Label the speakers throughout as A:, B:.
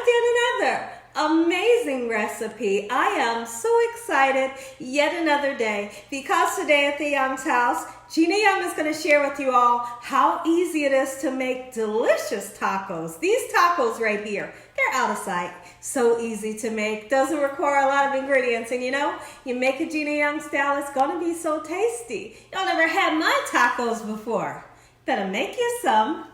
A: with yet another amazing recipe. I am so excited yet another day because today at the Young's house, Gina Young is going to share with you all how easy it is to make delicious tacos. These tacos right here, they're out of sight. So easy to make, doesn't require a lot of ingredients, and you know, you make a Gina Young style, it's going to be so tasty. Y'all never had my tacos before. Better make you some.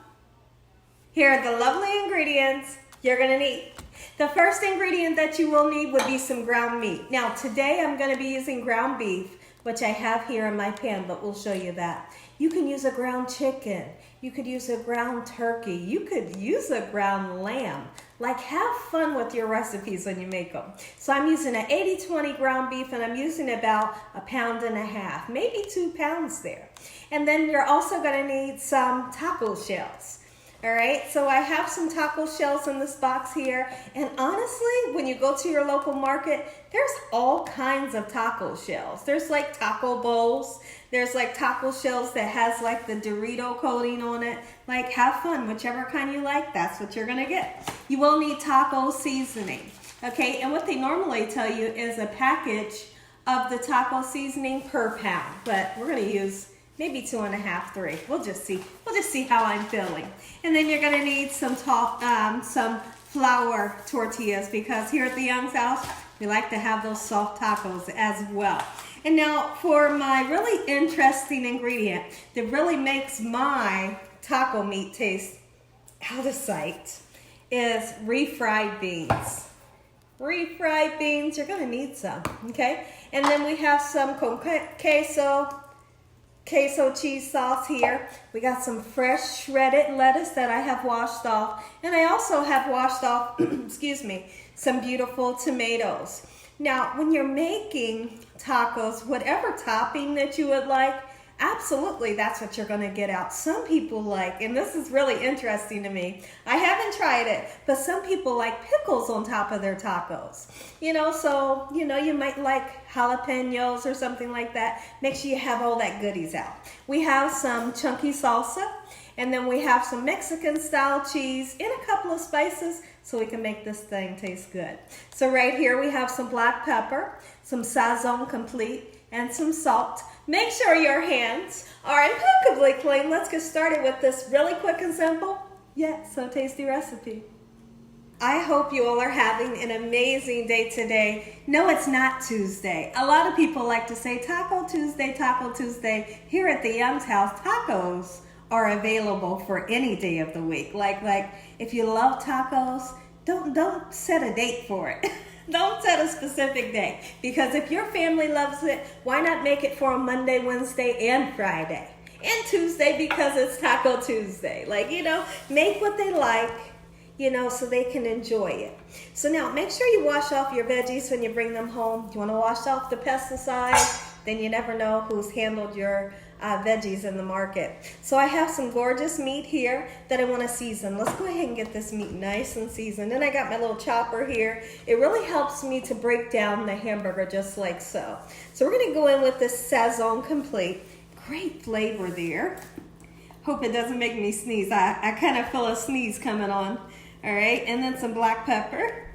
A: Here are the lovely ingredients you're going to need. The first ingredient that you will need would be some ground meat. Now today I'm going to be using ground beef, which I have here in my pan, but we'll show you that. You can use a ground chicken. You could use a ground turkey. You could use a ground lamb. Like, have fun with your recipes when you make them. So I'm using an 80-20 ground beef, and I'm using about 1.5 pounds, maybe 2 pounds there. And then you're also going to need some taco shells. All right, so I have some taco shells in this box here, and honestly, when you go to your local market, there's all kinds of taco shells. There's like taco bowls, there's like taco shells that has like the Dorito coating on it. Like, have fun, whichever kind you like, that's what you're gonna get. You will need taco seasoning, okay? And what they normally tell you is a package of the taco seasoning per pound, but we're gonna use maybe 2.5, 3. We'll just see how I'm feeling. And then you're gonna need some flour tortillas, because here at the Young's house, we like to have those soft tacos as well. And now for my really interesting ingredient that really makes my taco meat taste out of sight is refried beans. Refried beans, you're gonna need some, okay? And then we have some queso cheese sauce here. We got some fresh shredded lettuce that I have washed off. And I also have washed off, excuse me, some beautiful tomatoes. Now, when you're making tacos, whatever topping that you would like, absolutely, that's what you're gonna get out. Some people like, and this is really interesting to me, I haven't tried it, but some people like pickles on top of their tacos. You know, so, you know, you might like jalapenos or something like that. Make sure you have all that goodies out. We have some chunky salsa, and then we have some Mexican style cheese and a couple of spices so we can make this thing taste good. So right here we have some black pepper, some SAZON complete, and some salt. Make sure your hands are impeccably clean. Let's get started with this really quick and simple, yet so tasty recipe. I hope you all are having an amazing day today. No, it's not Tuesday. A lot of people like to say Taco Tuesday, Taco Tuesday. Here at the Young's house, tacos are available for any day of the week. Like if you love tacos, don't set a date for it. Don't set a specific day, because if your family loves it, why not make it for a Monday, Wednesday, and Friday, and Tuesday, because it's Taco Tuesday. Like, you know, make what they like, you know, so they can enjoy it. So now make sure you wash off your veggies when you bring them home. You want to wash off the pesticides, then you never know who's handled your veggies in the market. So I have some gorgeous meat here that I want to season. Let's go ahead and get this meat nice and seasoned. And I got my little chopper here. It really helps me to break down the hamburger just like so. So we're going to go in with this SAZON complete. Great flavor there. Hope it doesn't make me sneeze. I kind of feel a sneeze coming on. All right, and then some black pepper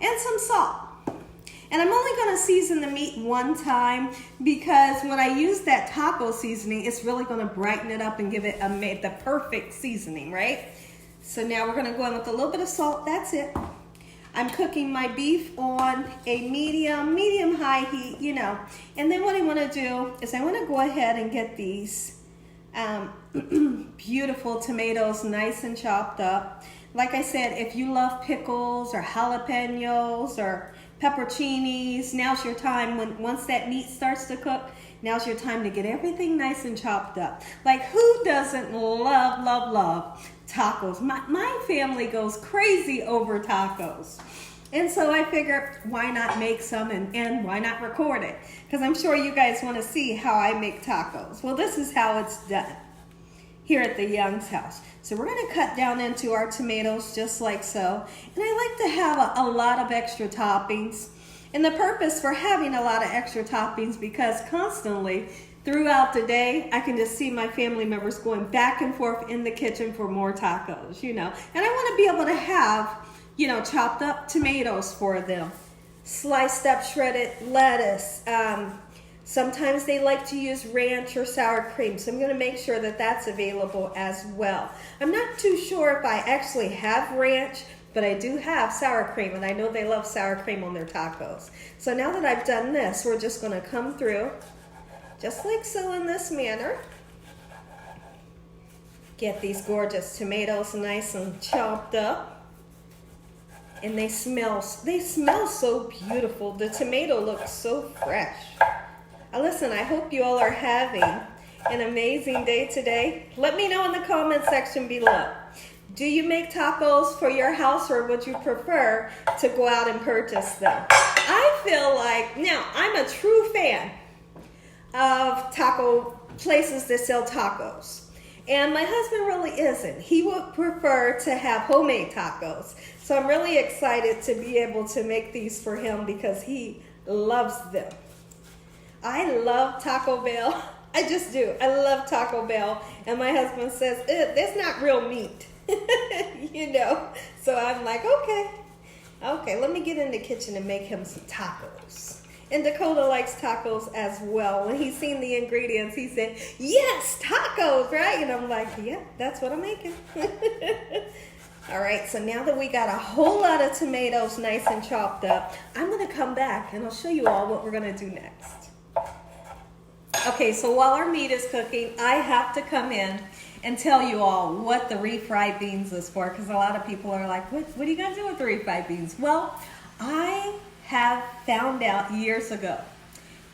A: and some salt. And I'm only gonna season the meat one time, because when I use that taco seasoning, it's really gonna brighten it up and give it the perfect seasoning, right? So now we're gonna go in with a little bit of salt, that's it. I'm cooking my beef on a medium-high heat, you know. And then what I wanna do is I wanna go ahead and get these beautiful tomatoes nice and chopped up. Like I said, if you love pickles or jalapenos or pepperoncinis, now's your time. Once that meat starts to cook, now's your time to get everything nice and chopped up. Like, who doesn't love tacos? My family goes crazy over tacos. And so I figured, why not make some and why not record it? Because I'm sure you guys want to see how I make tacos. Well, this is how it's done here at the Young's house. So we're going to cut down into our tomatoes just like so. And I like to have a lot of extra toppings. And the purpose for having a lot of extra toppings, because constantly throughout the day, I can just see my family members going back and forth in the kitchen for more tacos, you know. And I want to be able to have chopped up tomatoes for them, sliced up shredded lettuce. Sometimes they like to use ranch or sour cream, so I'm going to make sure that that's available as well. I'm not too sure if I actually have ranch, but I do have sour cream, and I know they love sour cream on their tacos. So now that I've done this, we're just going to come through, just like so, in this manner. Get these gorgeous tomatoes nice and chopped up. And they smell so beautiful. The tomato looks so fresh. Listen, I hope you all are having an amazing day today. Let me know in the comment section below. Do you make tacos for your house, or would you prefer to go out and purchase them? I feel like, now, I'm a true fan of taco places that sell tacos. And my husband really isn't. He would prefer to have homemade tacos. So I'm really excited to be able to make these for him because he loves them. I love Taco Bell. I just do. I love Taco Bell. And my husband says, that's not real meat. So I'm like, okay, let me get in the kitchen and make him some tacos. And Dakota likes tacos as well. When he's seen the ingredients, he said, yes, tacos, right? And I'm like, yeah, that's what I'm making. All right, so now that we got a whole lot of tomatoes nice and chopped up, I'm gonna come back and I'll show you all what we're gonna do next. Okay, so while our meat is cooking, I have to come in and tell you all what the refried beans is for, because a lot of people are like, what are you gonna do with the refried beans? Well, I have found out years ago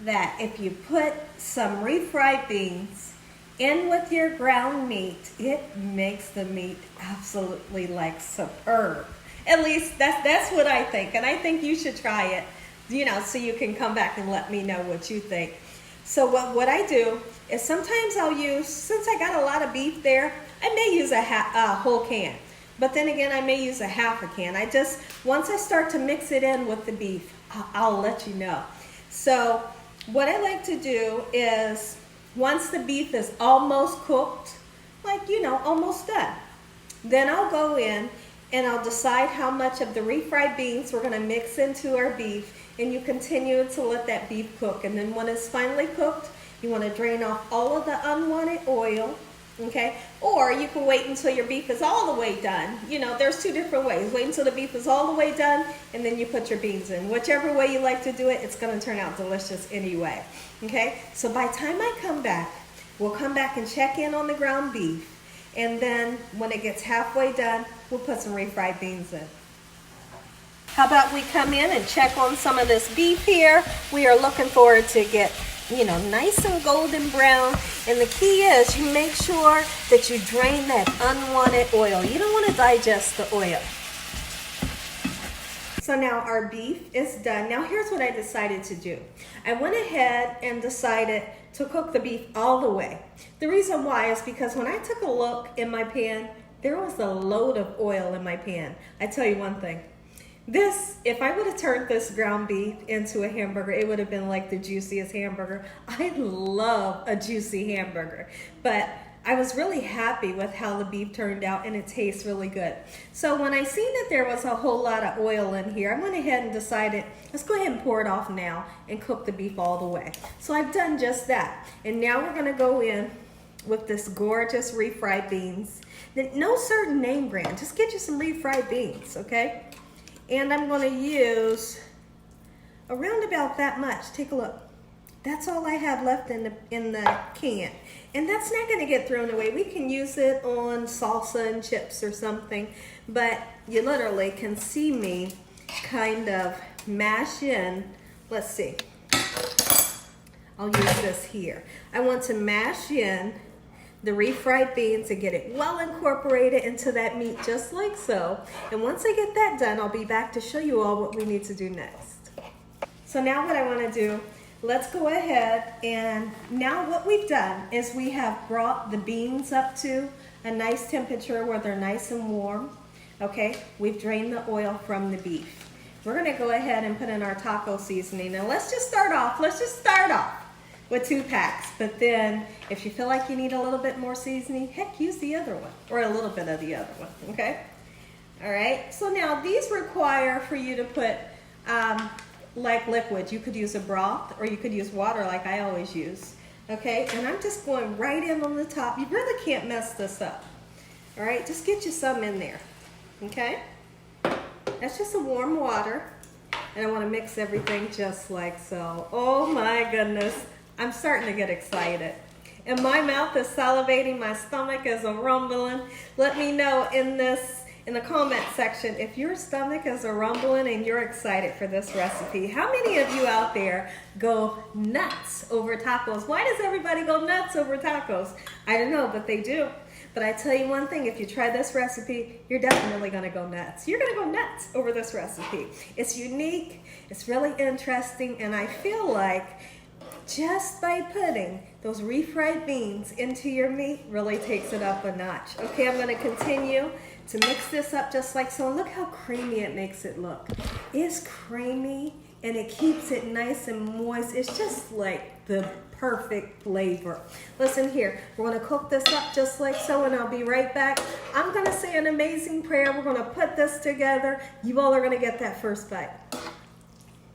A: that if you put some refried beans in with your ground meat, it makes the meat absolutely like superb. At least that's what I think, and I think you should try it, so you can come back and let me know what you think. So what I do is sometimes I'll use, since I got a lot of beef there, I may use a whole can. But then again, I may use a half a can. Once I start to mix it in with the beef, I'll let you know. So what I like to do is, once the beef is almost cooked, almost done, then I'll go in and I'll decide how much of the refried beans we're gonna mix into our beef, and you continue to let that beef cook. And then when it's finally cooked, you wanna drain off all of the unwanted oil, okay? Or you can wait until your beef is all the way done. There's two different ways. Wait until the beef is all the way done, and then you put your beans in. Whichever way you like to do it, it's gonna turn out delicious anyway, okay? So by the time I come back, we'll come back and check in on the ground beef. And then when it gets halfway done, we'll put some refried beans in. How about we come in and check on some of this beef here? We are looking forward to get nice and golden brown. And the key is you make sure that you drain that unwanted oil. You don't want to digest the oil. So now our beef is done. Now here's what I decided to do. I went ahead and decided to cook the beef all the way. The reason why is because when I took a look in my pan, there was a load of oil in my pan. I tell you one thing. If I would have turned this ground beef into a hamburger, it would have been like the juiciest hamburger. I love a juicy hamburger, but I was really happy with how the beef turned out, and it tastes really good. So when I seen that there was a whole lot of oil in here, I went ahead and decided, let's go ahead and pour it off now and cook the beef all the way. So I've done just that. And now we're gonna go in with this gorgeous refried beans. No certain name brand, just get you some refried beans, okay? And I'm going to use around about that much. Take a look. That's all I have left in the can. And that's not going to get thrown away. We can use it on salsa and chips or something. But you literally can see me kind of mash in. Let's see. I'll use this here. I want to mash in the refried beans and get it well incorporated into that meat, just like so. And once I get that done, I'll be back to show you all what we need to do next. So now what I want to do, let's go ahead, and now what we've done is we have brought the beans up to a nice temperature where they're nice and warm. Okay, we've drained the oil from the beef. We're going to go ahead and put in our taco seasoning. Now let's just start off with 2 packs, but then if you feel like you need a little bit more seasoning, heck, use the other one, or a little bit of the other one, okay? All right, so now these require for you to put like liquid. You could use a broth or you could use water like I always use. Okay, and I'm just going right in on the top. You really can't mess this up. All right, just get you some in there. Okay, that's just a warm water. And I want to mix everything just like so. Oh my goodness, I'm starting to get excited. And my mouth is salivating, my stomach is a rumbling. Let me know in the comment section if your stomach is a rumbling and you're excited for this recipe. How many of you out there go nuts over tacos? Why does everybody go nuts over tacos? I don't know, but they do. But I tell you one thing, if you try this recipe, you're definitely gonna go nuts. You're gonna go nuts over this recipe. It's unique, it's really interesting, and I feel like just by putting those refried beans into your meat really takes it up a notch. Okay, I'm gonna continue to mix this up just like so. Look how creamy it makes it look. It's creamy and it keeps it nice and moist. It's just like the perfect flavor. Listen here, we're gonna cook this up just like so and I'll be right back. I'm gonna say an amazing prayer. We're gonna put this together. You all are gonna get that first bite.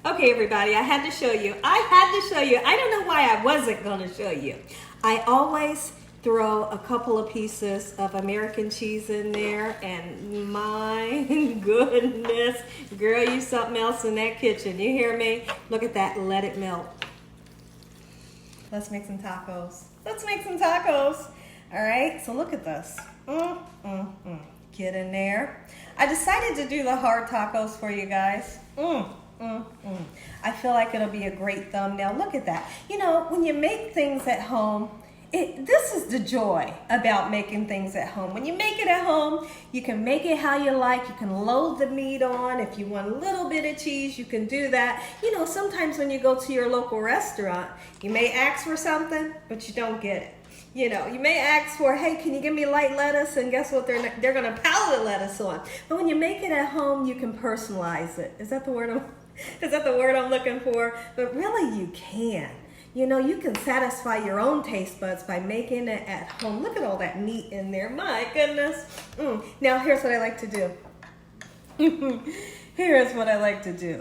A: Okay, everybody, I had to show you. I don't know why I wasn't gonna show you. I always throw a couple of pieces of American cheese in there, and my goodness, girl, you something else in that kitchen. You hear me? Look at that, let it melt. Let's make some tacos. Let's make some tacos. All right, so look at this. Get in there. I decided to do the hard tacos for you guys. I feel like it'll be a great thumbnail. Look at that. You know, when you make things at home, this is the joy about making things at home. When you make it at home, you can make it how you like. You can load the meat on. If you want a little bit of cheese, you can do that. You know, sometimes when you go to your local restaurant, you may ask for something, but you don't get it. You know, you may ask for, hey, can you give me light lettuce? And guess what? They're gonna pile the lettuce on. But when you make it at home, you can personalize it. Is that the word I'm looking for? But really, you can. You know, you can satisfy your own taste buds by making it at home. Look at all that meat in there. My goodness. Now, here's what I like to do. Here's what I like to do.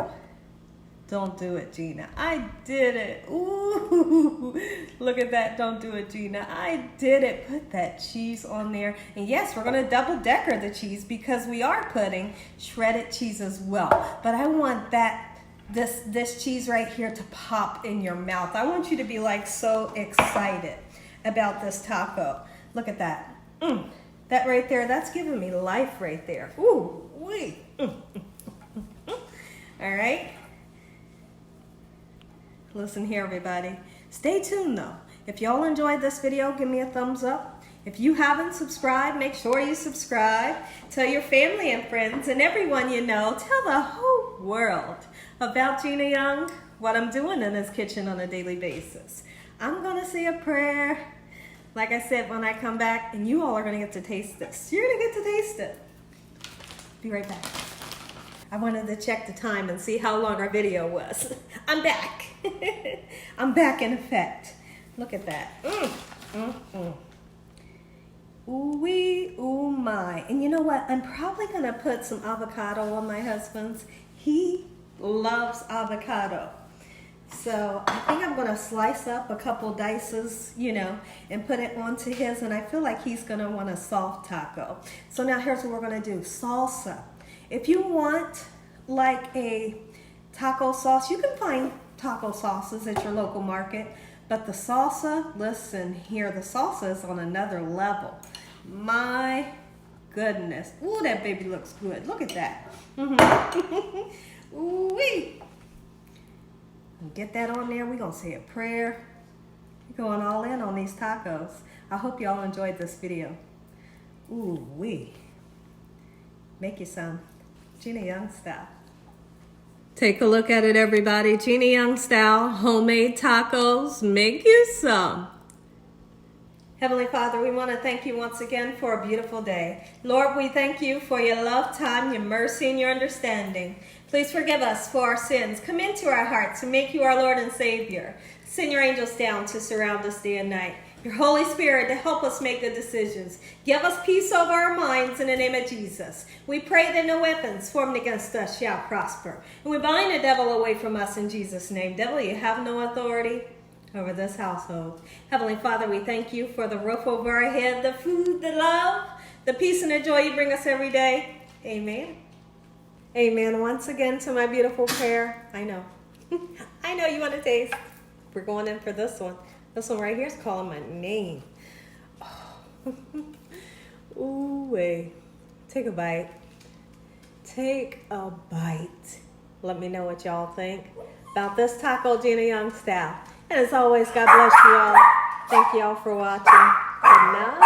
A: Don't do it, Gina. I did it. Ooh, look at that. Don't do it, Gina. I did it. Put that cheese on there. And yes, we're going to double decker the cheese because we are putting shredded cheese as well. But I want this cheese right here to pop in your mouth. I want you to be like so excited about this taco. Look at that. That right there, that's giving me life right there. Ooh, wee. All right. Listen here, everybody. Stay tuned though. If y'all enjoyed this video, give me a thumbs up. If you haven't subscribed, make sure you subscribe. Tell your family and friends and everyone you know. Tell the whole world about Gina Young, what I'm doing in this kitchen on a daily basis. I'm gonna say a prayer, like I said, when I come back, and you all are gonna get to taste this. You're gonna get to taste it. Be right back. I wanted to check the time and see how long our video was. I'm back. I'm back in effect. Look at that. Ooh-wee, ooh my. And you know what? I'm probably gonna put some avocado on my husband's. He loves avocado. So I think I'm gonna slice up a couple dices, you know, and put it onto his, and I feel like he's gonna want a soft taco. So now here's what we're gonna do, salsa. If you want like a taco sauce, you can find taco sauces at your local market, but the salsa, listen here, the salsa is on another level. My goodness. Ooh, that baby looks good. Look at that. Ooh-wee. Get that on there. We're going to say a prayer. We're going all in on these tacos. I hope y'all enjoyed this video. Ooh-wee. Make you some. Gina Young style. Take a look at it, everybody. Gina Young style, homemade tacos. Make you some. Heavenly Father, we want to thank you once again for a beautiful day. Lord, we thank you for your love, time, your mercy, and your understanding. Please forgive us for our sins. Come into our hearts and make you our Lord and Savior. Send your angels down to surround us day and night. your Holy Spirit to help us make good decisions. Give us peace over our minds in the name of Jesus. We pray that no weapons formed against us shall prosper. And we bind the devil away from us in Jesus' name. Devil, you have no authority over this household. Heavenly Father, we thank you for the roof over our head, the food, the love, the peace and the joy you bring us every day. Amen. Amen. Once again to my beautiful pair. I know. I know you want to taste. We're going in for this one. This one right here is calling my name. Oh. Ooh, wait. Take a bite. Take a bite. Let me know what y'all think about this Taco Gina Young style. And as always, God bless you all. Thank you all for watching. Good night.